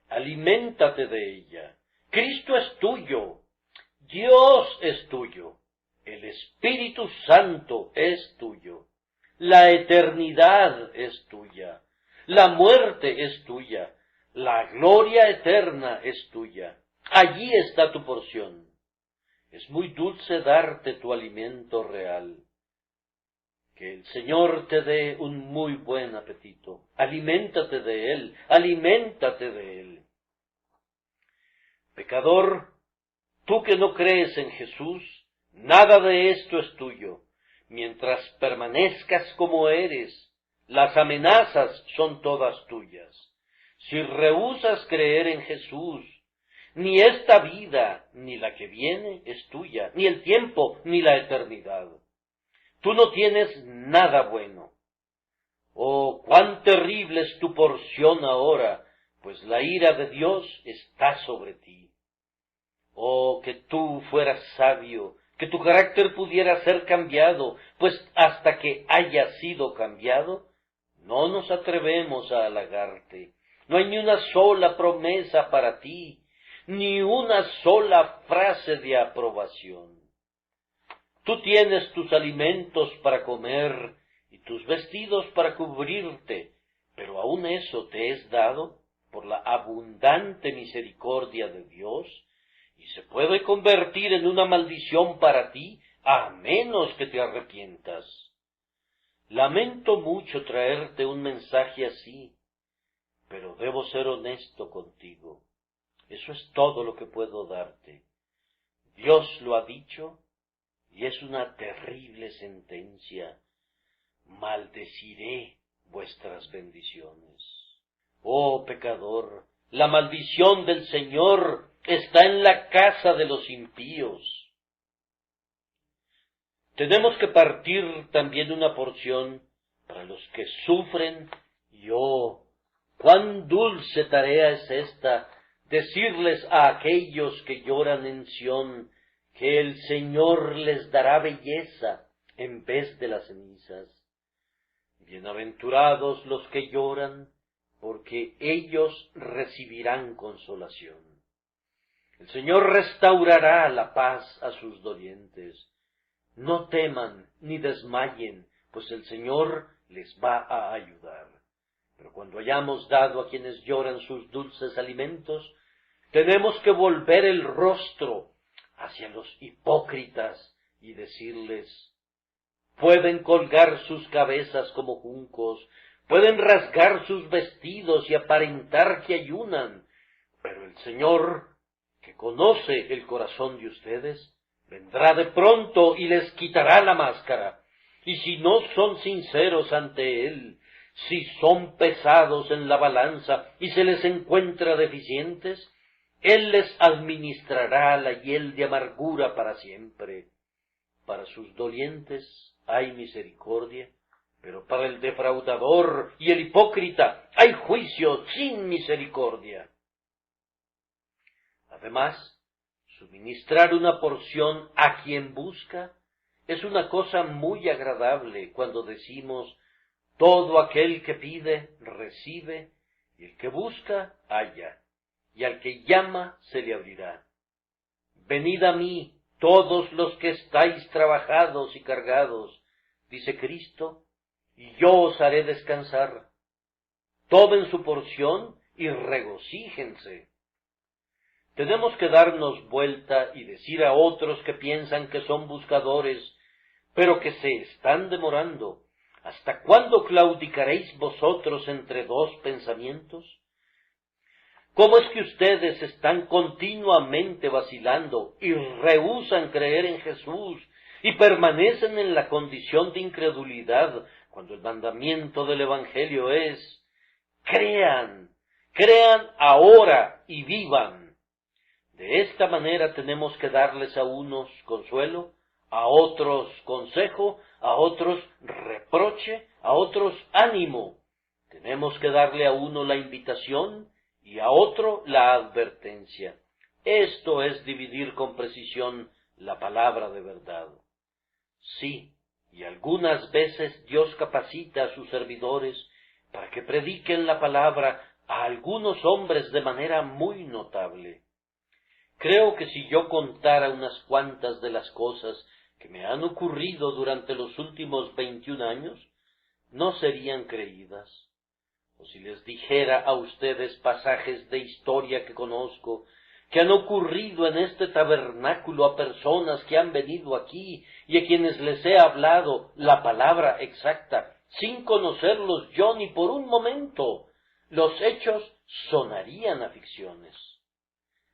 aliméntate de ella. Cristo es tuyo, Dios es tuyo, el Espíritu Santo es tuyo, la eternidad es tuya, la muerte es tuya, la gloria eterna es tuya. Allí está tu porción. Es muy dulce darte tu alimento real. Que el Señor te dé un muy buen apetito. Aliméntate de Él, aliméntate de Él. Pecador, tú que no crees en Jesús, nada de esto es tuyo. Mientras permanezcas como eres, las amenazas son todas tuyas. Si rehusas creer en Jesús, ni esta vida ni la que viene es tuya, ni el tiempo ni la eternidad. Tú no tienes nada bueno. Oh, cuán terrible es tu porción ahora, pues la ira de Dios está sobre ti. Oh, que tú fueras sabio, que tu carácter pudiera ser cambiado, pues hasta que haya sido cambiado, no nos atrevemos a halagarte. No hay ni una sola promesa para ti, ni una sola frase de aprobación. Tú tienes tus alimentos para comer y tus vestidos para cubrirte, pero aun eso te es dado por la abundante misericordia de Dios, y se puede convertir en una maldición para ti, a menos que te arrepientas. Lamento mucho traerte un mensaje así, pero debo ser honesto contigo. Eso es todo lo que puedo darte. Dios lo ha dicho, y es una terrible sentencia. Maldeciré vuestras bendiciones. Oh pecador, la maldición del Señor está en la casa de los impíos. Tenemos que partir también una porción para los que sufren, y oh, cuán dulce tarea es esta, decirles a aquellos que lloran en Sión, que el Señor les dará belleza en vez de las cenizas. Bienaventurados los que lloran, porque ellos recibirán consolación. El Señor restaurará la paz a sus dolientes. No teman ni desmayen, pues el Señor les va a ayudar. Pero cuando hayamos dado a quienes lloran sus dulces alimentos, tenemos que volver el rostro hacia los hipócritas y decirles: pueden colgar sus cabezas como juncos, pueden rasgar sus vestidos y aparentar que ayunan, pero el Señor, que conoce el corazón de ustedes, vendrá de pronto y les quitará la máscara. Y si no son sinceros ante Él, si son pesados en la balanza y se les encuentra deficientes, Él les administrará la hiel de amargura para siempre. Para sus dolientes hay misericordia, pero para el defraudador y el hipócrita hay juicio sin misericordia. Además, suministrar una porción a quien busca es una cosa muy agradable cuando decimos: todo aquel que pide, recibe, y el que busca, halla, y al que llama, se le abrirá. Venid a mí, todos los que estáis trabajados y cargados, dice Cristo, y yo os haré descansar. Tomen su porción y regocíjense. Tenemos que darnos vuelta y decir a otros que piensan que son buscadores, pero que se están demorando: ¿hasta cuándo claudicaréis vosotros entre dos pensamientos? ¿Cómo es que ustedes están continuamente vacilando y rehúsan creer en Jesús y permanecen en la condición de incredulidad cuando el mandamiento del Evangelio es: crean, crean ahora y vivan? De esta manera tenemos que darles a unos consuelo, a otros consejo, a otros reproche, a otros ánimo. Tenemos que darle a uno la invitación y a otro la advertencia. Esto es dividir con precisión la palabra de verdad. Sí, y algunas veces Dios capacita a sus servidores para que prediquen la palabra a algunos hombres de manera muy notable. Creo que si yo contara unas cuantas de las cosas que me han ocurrido durante los últimos 21 años, no serían creídas. O si les dijera a ustedes pasajes de historia que conozco, que han ocurrido en este tabernáculo a personas que han venido aquí y a quienes les he hablado la palabra exacta, sin conocerlos yo ni por un momento, los hechos sonarían a ficciones.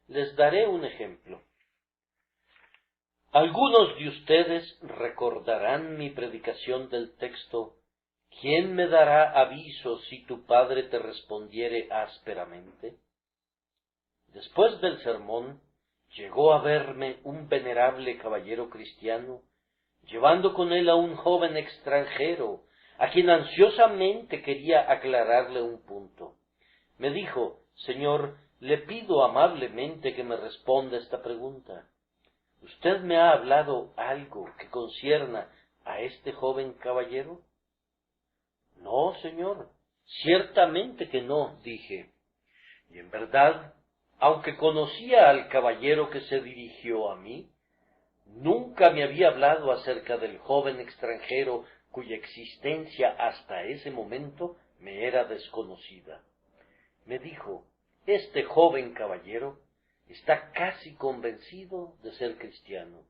Les daré un ejemplo. Algunos de ustedes recordarán mi predicación del texto: ¿quién me dará aviso si tu padre te respondiere ásperamente? Después del sermón, llegó a verme un venerable caballero cristiano, llevando con él a un joven extranjero, a quien ansiosamente quería aclararle un punto. Me dijo: Señor, le pido amablemente que me responda esta pregunta. ¿Usted me ha hablado algo que concierna a este joven caballero? No, señor, ciertamente que no, dije. Y en verdad, aunque conocía al caballero que se dirigió a mí, nunca me había hablado acerca del joven extranjero cuya existencia hasta ese momento me era desconocida. Me dijo: este joven caballero está casi convencido de ser cristiano.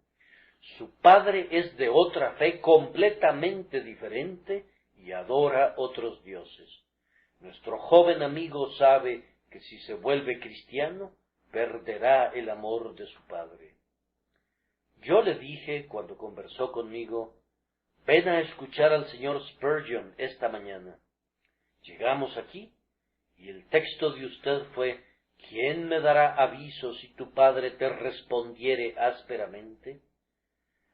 Su padre es de otra fe completamente diferente y adora otros dioses. Nuestro joven amigo sabe que si se vuelve cristiano, perderá el amor de su padre. Yo le dije, cuando conversó conmigo: ven a escuchar al señor Spurgeon esta mañana. Llegamos aquí, y el texto de usted fue: ¿quién me dará aviso si tu padre te respondiere ásperamente?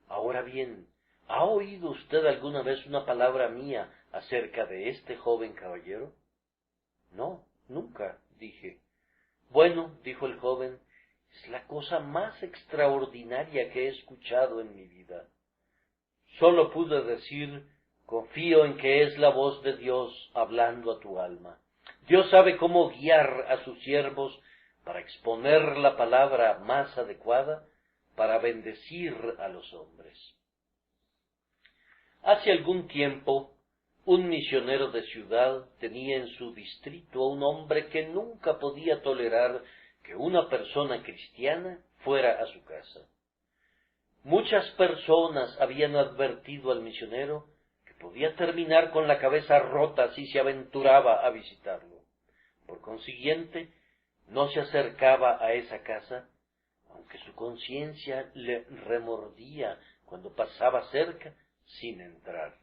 Ahora bien, ¿ha oído usted alguna vez una palabra mía acerca de este joven caballero? No, nunca, dije. Bueno, dijo el joven, es la cosa más extraordinaria que he escuchado en mi vida. Solo pude decir: confío en que es la voz de Dios hablando a tu alma. Dios sabe cómo guiar a sus siervos para exponer la palabra más adecuada para bendecir a los hombres. Hace algún tiempo, un misionero de ciudad tenía en su distrito a un hombre que nunca podía tolerar que una persona cristiana fuera a su casa. Muchas personas habían advertido al misionero que podía terminar con la cabeza rota si se aventuraba a visitarlo. Por consiguiente, no se acercaba a esa casa, aunque su conciencia le remordía cuando pasaba cerca sin entrar.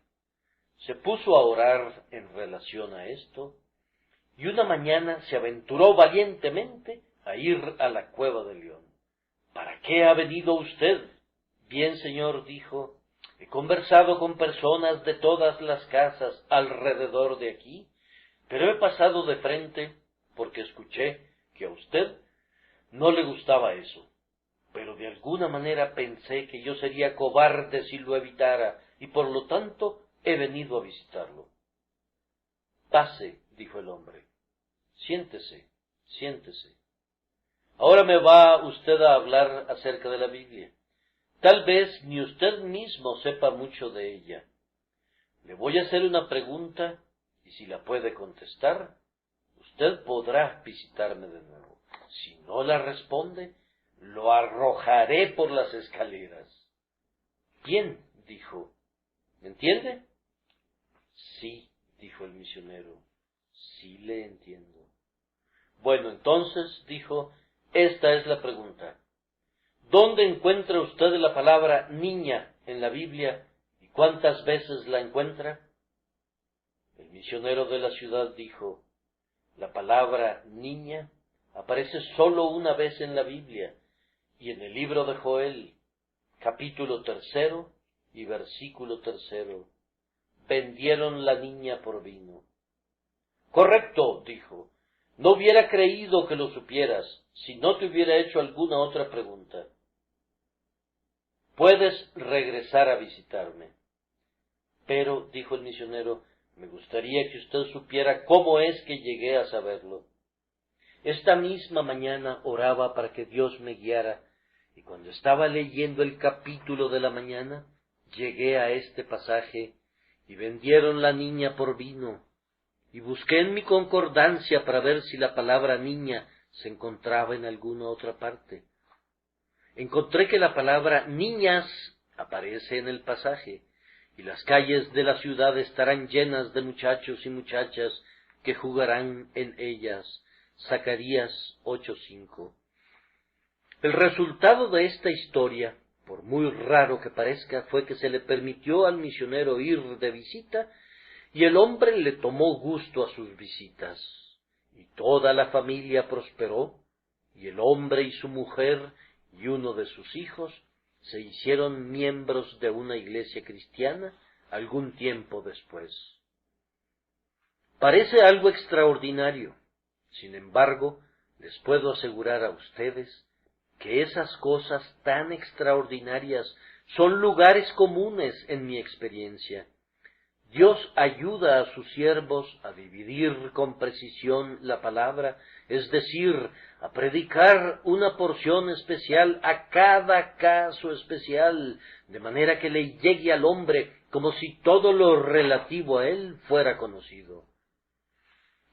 Se puso a orar en relación a esto, y una mañana se aventuró valientemente a ir a la cueva del león. ¿Para qué ha venido usted? Bien, señor, dijo, he conversado con personas de todas las casas alrededor de aquí, pero he pasado de frente porque escuché que a usted no le gustaba eso. Pero de alguna manera pensé que yo sería cobarde si lo evitara, y por lo tanto he venido a visitarlo. Pase, dijo el hombre. Siéntese, siéntese. Ahora me va usted a hablar acerca de la Biblia. Tal vez ni usted mismo sepa mucho de ella. Le voy a hacer una pregunta, y si la puede contestar, usted podrá visitarme de nuevo. Si no la responde, lo arrojaré por las escaleras. Bien, dijo. ¿Me entiende? Sí, dijo el misionero. Sí le entiendo. Bueno, entonces, dijo, esta es la pregunta. ¿Dónde encuentra usted la palabra niña en la Biblia y cuántas veces la encuentra? El misionero de la ciudad dijo, la palabra niña aparece solo una vez en la Biblia y en el libro de Joel, capítulo 3 y versículo 3. Vendieron la niña por vino. Correcto, dijo. No hubiera creído que lo supieras si no te hubiera hecho alguna otra pregunta. Puedes regresar a visitarme. Pero, dijo el misionero, me gustaría que usted supiera cómo es que llegué a saberlo. Esta misma mañana oraba para que Dios me guiara, y cuando estaba leyendo el capítulo de la mañana, llegué a este pasaje, y vendieron la niña por vino, y busqué en mi concordancia para ver si la palabra niña se encontraba en alguna otra parte. Encontré que la palabra niñas aparece en el pasaje, y las calles de la ciudad estarán llenas de muchachos y muchachas que jugarán en ellas. Zacarías 8:5. El resultado de esta historia, por muy raro que parezca, fue que se le permitió al misionero ir de visita, y el hombre le tomó gusto a sus visitas, y toda la familia prosperó, y el hombre y su mujer y uno de sus hijos se hicieron miembros de una iglesia cristiana algún tiempo después. Parece algo extraordinario. Sin embargo, les puedo asegurar a ustedes que esas cosas tan extraordinarias son lugares comunes en mi experiencia. Dios ayuda a sus siervos a dividir con precisión la palabra, es decir, a predicar una porción especial a cada caso especial, de manera que le llegue al hombre como si todo lo relativo a él fuera conocido.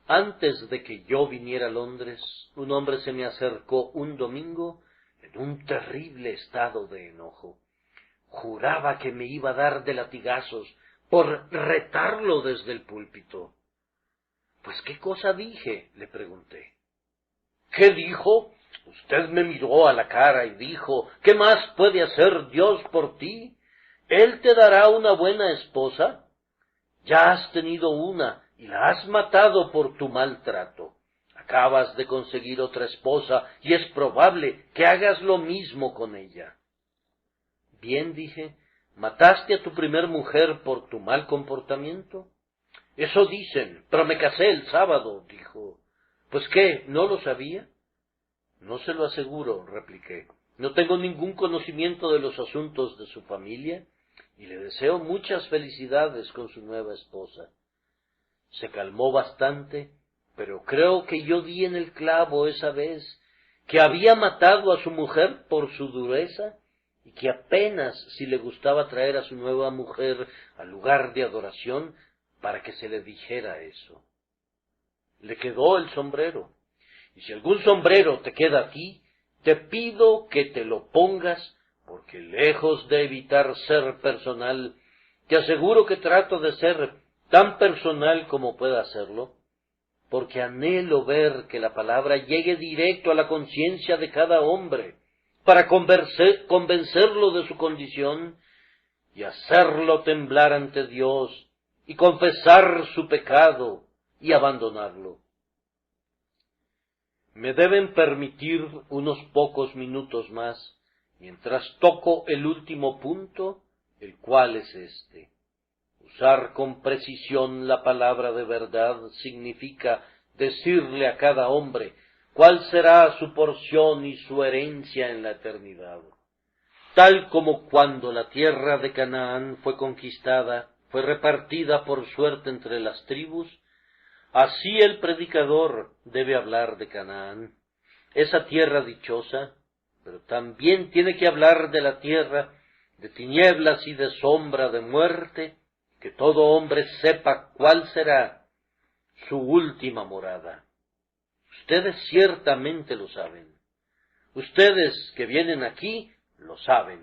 Antes de que yo viniera a Londres, un hombre se me acercó un domingo en un terrible estado de enojo. Juraba que me iba a dar de latigazos por retarlo desde el púlpito. —¿Pues qué cosa dije? —le pregunté. —¿Qué dijo? Usted me miró a la cara y dijo, ¿qué más puede hacer Dios por ti? ¿Él te dará una buena esposa? Ya has tenido una y la has matado por tu maltrato. Acabas de conseguir otra esposa y es probable que hagas lo mismo con ella. Bien, dije, ¿mataste a tu primer mujer por tu mal comportamiento? Eso dicen, pero me casé el sábado, dijo. ¿Pues qué, no lo sabía? No se lo aseguro, repliqué. No tengo ningún conocimiento de los asuntos de su familia y le deseo muchas felicidades con su nueva esposa. Se calmó bastante, pero creo que yo di en el clavo esa vez, que había matado a su mujer por su dureza y que apenas si le gustaba traer a su nueva mujer al lugar de adoración para que se le dijera eso. Le quedó el sombrero, y si algún sombrero te queda a ti, te pido que te lo pongas, porque lejos de evitar ser personal, te aseguro que trato de ser tan personal como pueda hacerlo, porque anhelo ver que la palabra llegue directo a la conciencia de cada hombre, para convencerlo de su condición y hacerlo temblar ante Dios y confesar su pecado y abandonarlo. Me deben permitir unos pocos minutos más, mientras toco el último punto, el cual es este. Usar con precisión la palabra de verdad significa decirle a cada hombre cuál será su porción y su herencia en la eternidad. Tal como cuando la tierra de Canaán fue conquistada, fue repartida por suerte entre las tribus, así el predicador debe hablar de Canaán, esa tierra dichosa, pero también tiene que hablar de la tierra de tinieblas y de sombra de muerte, que todo hombre sepa cuál será su última morada. Ustedes ciertamente lo saben. Ustedes que vienen aquí lo saben.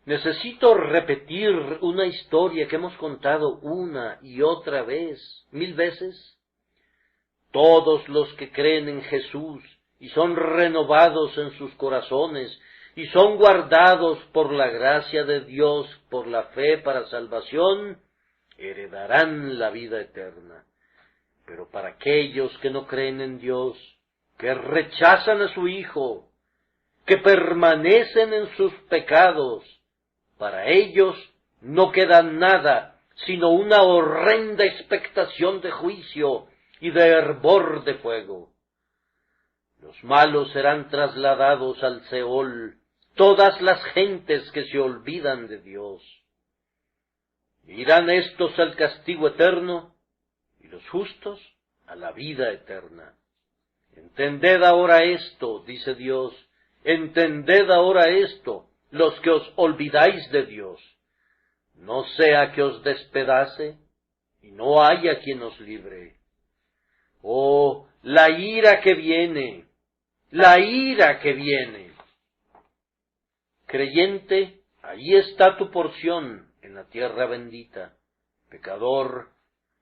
Necesito repetir una historia que hemos contado una y otra vez, 1000 veces. Todos los que creen en Jesús y son renovados en sus corazones y son guardados por la gracia de Dios, por la fe para salvación, heredarán la vida eterna. Pero para aquellos que no creen en Dios, que rechazan a su Hijo, que permanecen en sus pecados, para ellos no queda nada sino una horrenda expectación de juicio y de hervor de fuego. Los malos serán trasladados al Seol, todas las gentes que se olvidan de Dios. Irán estos al castigo eterno y los justos a la vida eterna. Entended ahora esto, dice Dios, entended ahora esto, los que os olvidáis de Dios. No sea que os despedace y no haya quien os libre. Oh, la ira que viene, la ira que viene. Creyente, ahí está tu porción en la tierra bendita. Pecador,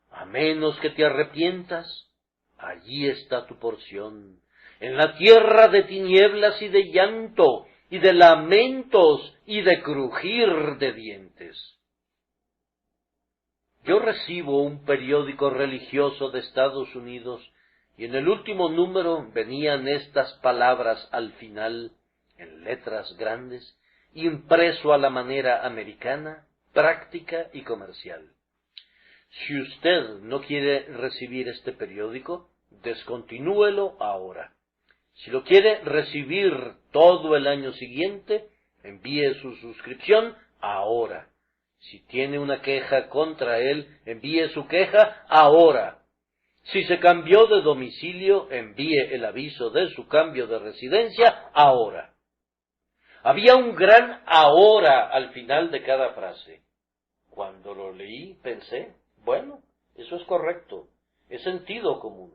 a menos que te arrepientas, allí está tu porción, en la tierra de tinieblas y de llanto, y de lamentos y de crujir de dientes. Yo recibo un periódico religioso de Estados Unidos, y en el último número venían estas palabras al final, en letras grandes, impreso a la manera americana, práctica y comercial. Si usted no quiere recibir este periódico, descontinúelo ahora. Si lo quiere recibir todo el año siguiente, envíe su suscripción ahora. Si tiene una queja contra él, envíe su queja ahora. Si se cambió de domicilio, envíe el aviso de su cambio de residencia ahora. Había un gran ahora al final de cada frase. Cuando lo leí, pensé, bueno, eso es correcto, es sentido común.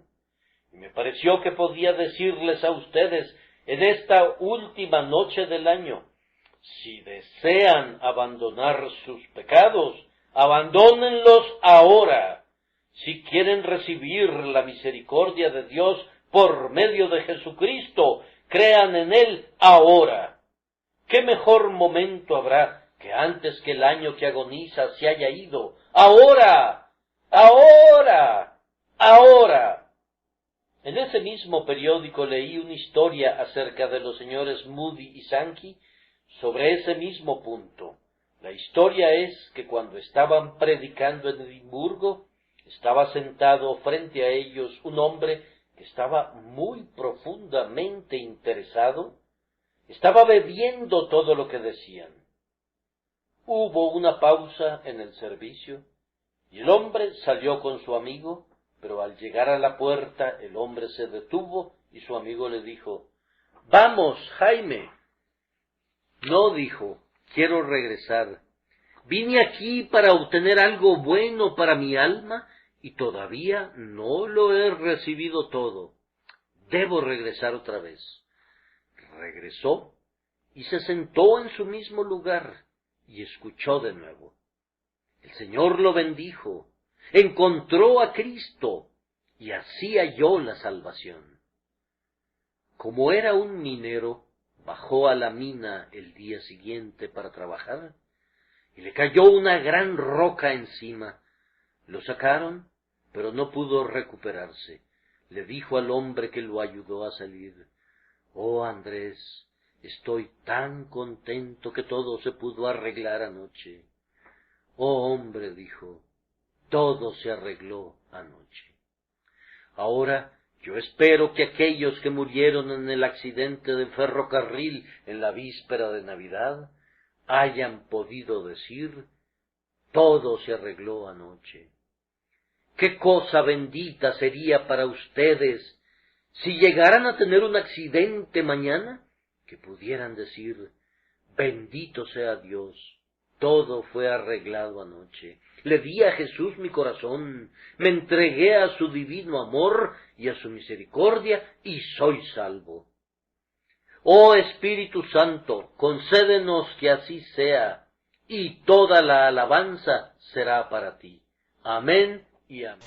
Y me pareció que podía decirles a ustedes en esta última noche del año, si desean abandonar sus pecados, abandónenlos ahora. Si quieren recibir la misericordia de Dios por medio de Jesucristo, crean en Él ahora. ¿Qué mejor momento habrá que antes que el año que agoniza se haya ido? ¡Ahora! ¡Ahora! ¡Ahora! En ese mismo periódico leí una historia acerca de los señores Moody y Sankey sobre ese mismo punto. La historia es que cuando estaban predicando en Edimburgo, estaba sentado frente a ellos un hombre que estaba muy profundamente interesado. Estaba bebiendo todo lo que decían. Hubo una pausa en el servicio, y el hombre salió con su amigo, pero al llegar a la puerta el hombre se detuvo y su amigo le dijo, «Vamos, Jaime». «No», dijo, «quiero regresar. Vine aquí para obtener algo bueno para mi alma y todavía no lo he recibido todo. Debo regresar otra vez». Regresó y se sentó en su mismo lugar y escuchó de nuevo. El Señor lo bendijo, encontró a Cristo y así halló la salvación. Como era un minero, bajó a la mina el día siguiente para trabajar y le cayó una gran roca encima. Lo sacaron, pero no pudo recuperarse. Le dijo al hombre que lo ayudó a salir, «Oh, Andrés, estoy tan contento que todo se pudo arreglar anoche». «Oh, hombre», dijo, «todo se arregló anoche». Ahora, yo espero que aquellos que murieron en el accidente de ferrocarril en la víspera de Navidad hayan podido decir, «todo se arregló anoche». Qué cosa bendita sería para ustedes si llegaran a tener un accidente mañana, que pudieran decir, «bendito sea Dios, todo fue arreglado anoche. Le di a Jesús mi corazón, me entregué a su divino amor y a su misericordia, y soy salvo». Oh Espíritu Santo, concédenos que así sea, y toda la alabanza será para ti. Amén y amén.